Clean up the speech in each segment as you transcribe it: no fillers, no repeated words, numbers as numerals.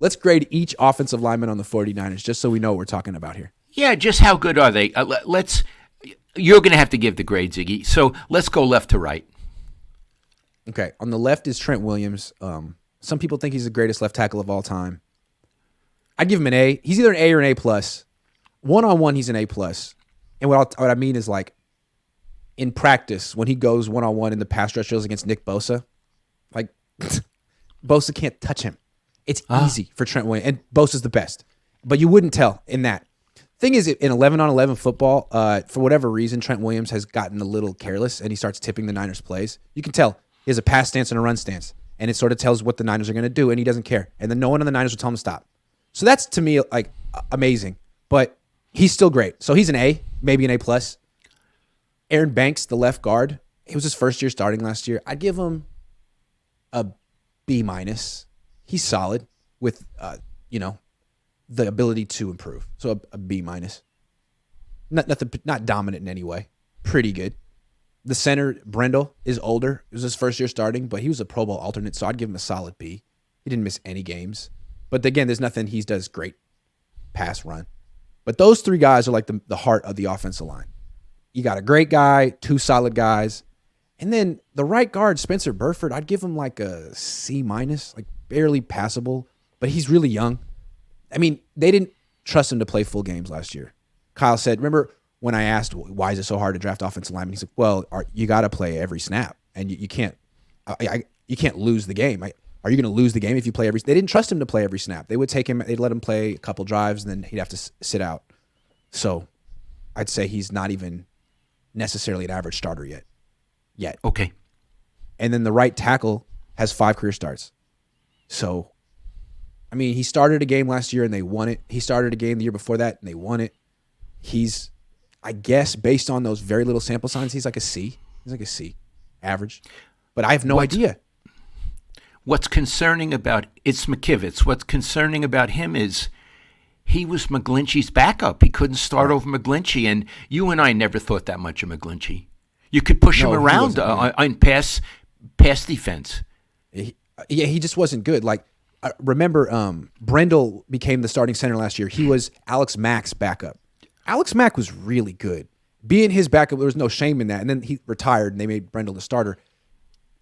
Let's grade each offensive lineman on the 49ers just so we know what we're talking about here. Yeah, just how good are they? You're going to have to give the grade, Ziggy. So let's go left to right. Okay, on the left is Trent Williams. Some people think he's the greatest left tackle of all time. I'd give him an A. He's either an A or an A+. One-on-one, he's an A+. And what I mean is, like, in practice, when he goes one-on-one in the pass rush drills against Nick Bosa, like, Bosa can't touch him. It's easy for Trent Williams. And Bosa's the best. But you wouldn't tell in that. Thing is, in 11-on-11 football, for whatever reason, Trent Williams has gotten a little careless, and he starts tipping the Niners' plays. You can tell. He has a pass stance and a run stance. And it sort of tells what the Niners are going to do, and he doesn't care. And then no one on the Niners will tell him to stop. So that's, to me, like, amazing. But he's still great. So he's an A, maybe an A+. Aaron Banks, the left guard, it was his first year starting last year. I'd give him a B-. He's solid with, the ability to improve. So a B-. Not dominant in any way. Pretty good. The center, Brendel, is older. It was his first year starting, but he was a Pro Bowl alternate, so I'd give him a solid B. He didn't miss any games. But again, there's nothing he does great pass run. But those three guys are like the heart of the offensive line. You got a great guy, two solid guys. And then the right guard, Spencer Burford, I'd give him like a C-, like barely passable. But he's really young. I mean, they didn't trust him to play full games last year. Kyle said, remember when I asked, why is it so hard to draft offensive linemen? He said, well, you got to play every snap. And you can't you can't lose the game. Are you going to lose the game if you play every? They didn't trust him to play every snap. They would take him. They'd let him play a couple drives, and then he'd have to sit out. So, I'd say he's not even necessarily an average starter yet. Okay. And then the right tackle has 5 career starts. So, I mean, he started a game last year and they won it. He started a game the year before that and they won it. He's, I guess, based on those very little sample signs, he's like a C. He's like a C, average. But I have no idea. What's concerning about it's McKivitz. What's concerning about him is he was McGlinchey's backup. He couldn't start over McGlinchey, and you and I never thought that much of McGlinchey. You could push him around on pass defense. He just wasn't good. Like, remember, Brendel became the starting center last year. He was Alex Mack's backup. Alex Mack was really good. Being his backup, there was no shame in that. And then he retired, and they made Brendel the starter.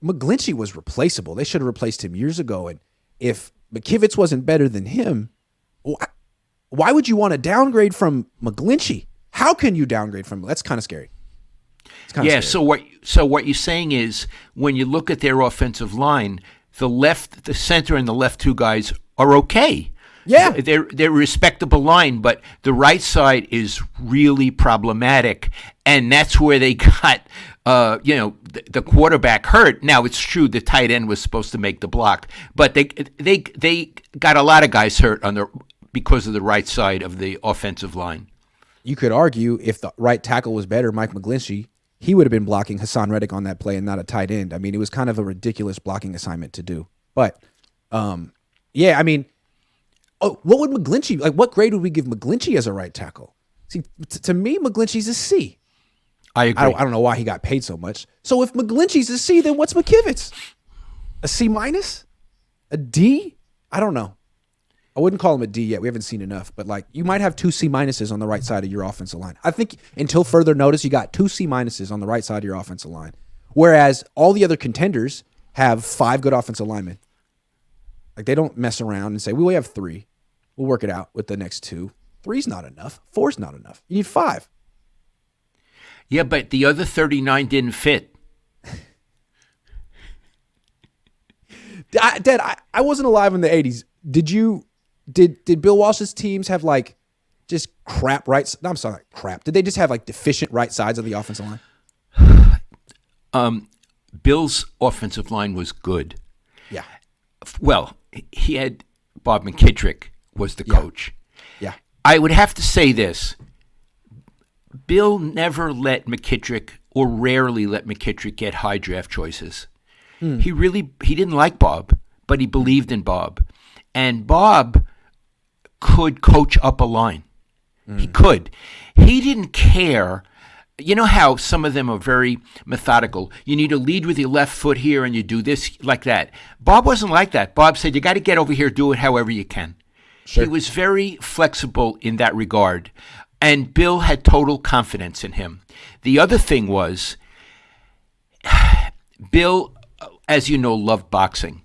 McGlinchey was replaceable. They should have replaced him years ago. And if McKivitz wasn't better than him, why would you want to downgrade from McGlinchey? How can you downgrade from him? That's kind of scary. Yeah, scary. So what you're saying is when you look at their offensive line, the center and the left two guys are okay. Yeah. They're a respectable line, but the right side is really problematic, and that's where they got the quarterback hurt. Now, it's true the tight end was supposed to make the block, but they got a lot of guys hurt because of the right side of the offensive line. You could argue if the right tackle was better, Mike McGlinchey, he would have been blocking Hassan Reddick on that play and not a tight end. I mean, it was kind of a ridiculous blocking assignment to do. But, yeah, I mean, what would McGlinchey, like what grade would we give McGlinchey as a right tackle? See, to me, McGlinchey's a C. I agree. I don't know why he got paid so much. So if McGlinchey's a C, then what's McKivitz? A C-? A D? I don't know. I wouldn't call him a D yet. We haven't seen enough. But, like, you might have 2 C- on the right side of your offensive line. I think until further notice, you got 2 C- on the right side of your offensive line. Whereas all the other contenders have 5 good offensive linemen. Like, they don't mess around and say, we only have 3. We'll work it out with the next 2. 3's not enough. 4's not enough. You need 5. Yeah, but the other 39 didn't fit. Dad, I wasn't alive in the 80s. Did Bill Walsh's teams have like just crap right? No, I'm sorry, crap. Did they just have like deficient right sides of the offensive line? Bill's offensive line was good. Yeah. Well, he had Bob McKittrick was the coach. Yeah. I would have to say this. Bill never let McKittrick, or rarely let McKittrick, get high draft choices. He didn't like Bob, but he believed in Bob. And Bob could coach up a line. He could. He didn't care you know how some of them are very methodical. You need to lead with your left foot here, and you do this like that. Bob wasn't like that. Bob said, you got to get over here, do it however you can. Sure. He was very flexible in that regard, and Bill had total confidence in him. The other thing was, Bill, as you know, loved boxing,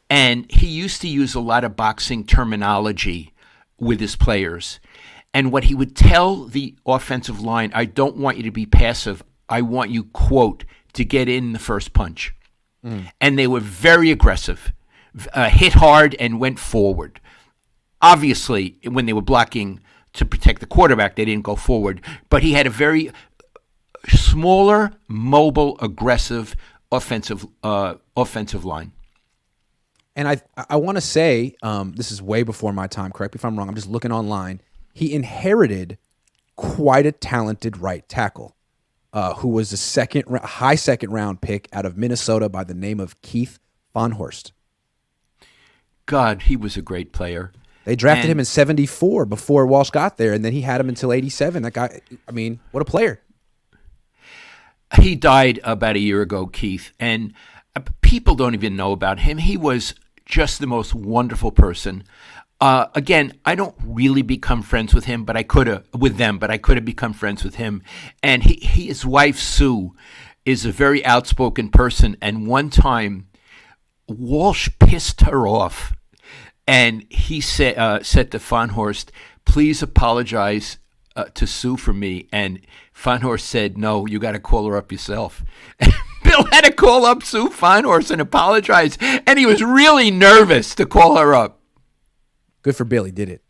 and he used to use a lot of boxing terminology with his players. And what he would tell the offensive line, I don't want you to be passive. I want you, quote, to get in the first punch. And they were very aggressive, hit hard and went forward. Obviously, when they were blocking to protect the quarterback, they didn't go forward. But he had a very smaller, mobile, aggressive offensive line. And I want to say, this is way before my time, correct me if I'm wrong, I'm just looking online. He inherited quite a talented right tackle who was a high second round pick out of Minnesota by the name of Keith Von Horst. God, he was a great player. They drafted him in 74 before Walsh got there, and then he had him until 87. That guy, I mean, what a player. He died about a year ago, Keith, and people don't even know about him. He was just the most wonderful person. Again, I don't really become friends with him, but I could have become friends with him. And his wife Sue is a very outspoken person. And one time, Walsh pissed her off, and he said to Von Horst, "Please apologize to Sue for me." And Von Horst said, "No, you got to call her up yourself." Bill had to call up Sue Von Horst and apologize, and he was really nervous to call her up. Good for Bill. He did it.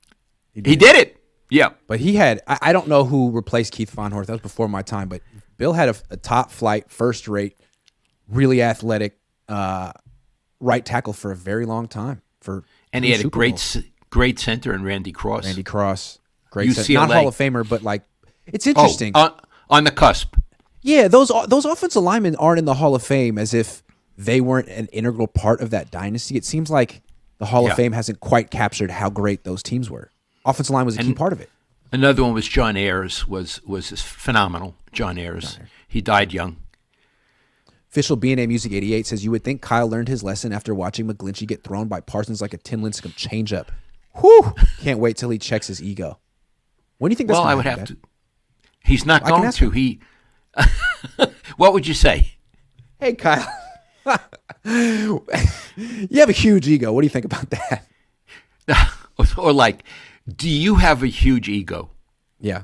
He did it. Yeah. But he had, I don't know who replaced Keith Von Horst. That was before my time. But Bill had a top flight, first rate, really athletic right tackle for a very long time. And he had a great center in Randy Cross. Great center. Not Hall of Famer, but like, it's interesting. On the cusp. Yeah, those offensive linemen aren't in the Hall of Fame as if they weren't an integral part of that dynasty. It seems like the Hall of Fame hasn't quite captured how great those teams were. Offensive line was a key part of it. Another one was John Ayers, was phenomenal. John Ayers. He died young. Official B&A Music 88 says, you would think Kyle learned his lesson after watching McGlinchey get thrown by Parsons like a Tim Lincecum changeup. Whew! Can't wait till he checks his ego. When do you think that's going to happen? I would have to. He's not going to. He. What would you say? Hey, Kyle. You have a huge ego. What do you think about that? Or like, do you have a huge ego? Yeah.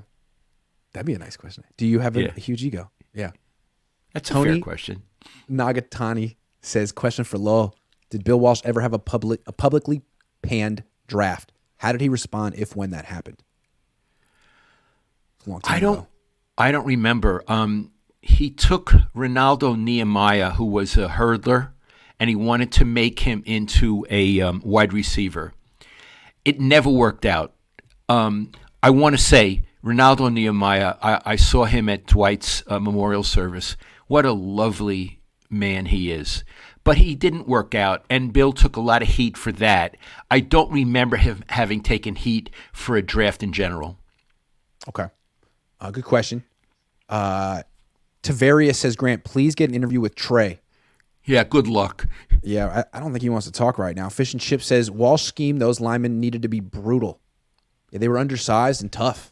That'd be a nice question. Do you have a huge ego? Yeah. That's a fair question. Nagatani says, question for Lowell. Did Bill Walsh ever have a publicly panned draft? How did he respond if when that happened? It's a long time ago. I don't remember. He took Ronaldo Nehemiah, who was a hurdler, and he wanted to make him into a wide receiver. It never worked out. I want to say, Ronaldo Nehemiah, I saw him at Dwight's memorial service. What a lovely man he is. But he didn't work out, and Bill took a lot of heat for that. I don't remember him having taken heat for a draft in general. Okay. Good question. Tavaria says, Grant, please get an interview with Trey. Yeah, good luck. Yeah, I don't think he wants to talk right now. Fish and Chip says, Walsh scheme, those linemen needed to be brutal. Yeah, they were undersized and tough.